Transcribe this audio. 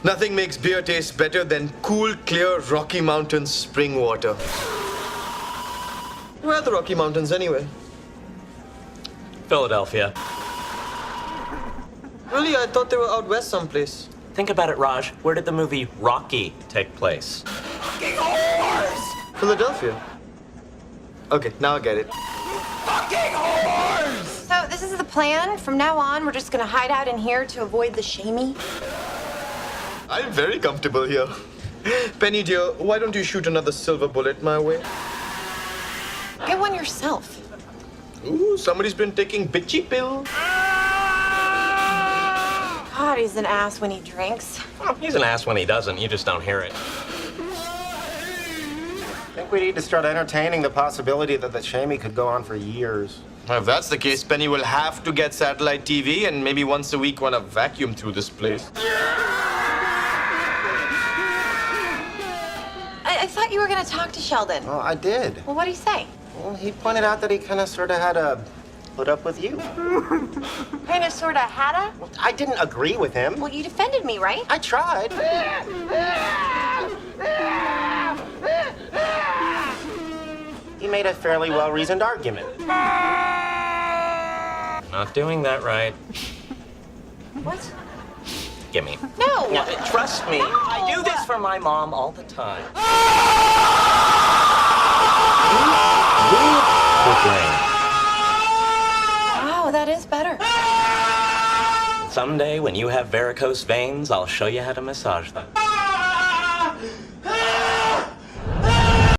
Nothing makes beer taste better than cool, clear Rocky Mountain spring water. Where are the Rocky Mountains anyway? Philadelphia. Really? I thought they were out west someplace. Think about it, Raj. Where did the movie Rocky take place? Fucking whores! Philadelphia. Okay, now I get it. Fucking whores! So this is the plan? From now on, we're just gonna hide out in here to avoid the shamey? I'm very comfortable here. Penny dear, why don't you shoot another silver bullet my way? Get one yourself. Ooh, somebody's been taking bitchy pill. God, he's an ass when he drinks. Well, he's an ass when he doesn't. You just don't hear it. I think we need to start entertaining the possibility that the shamey could go on for years. Well, if that's the case, Penny will have to get satellite TV and maybe once a week want to vacuum through this place. I thought you were gonna talk to Sheldon. Well, I did. Well, what'd he say? Well, he pointed out that he kind of sort of had to put up with you. Kinda, sorta, hadda? Well, I didn't agree with him. Well, you defended me, right? I tried. He made a fairly well-reasoned argument. Not doing that right. What? Gimme. No! Now, trust me, I do this for my mom all the time. Wow, that is better. Someday, when you have varicose veins, I'll show you how to massage them.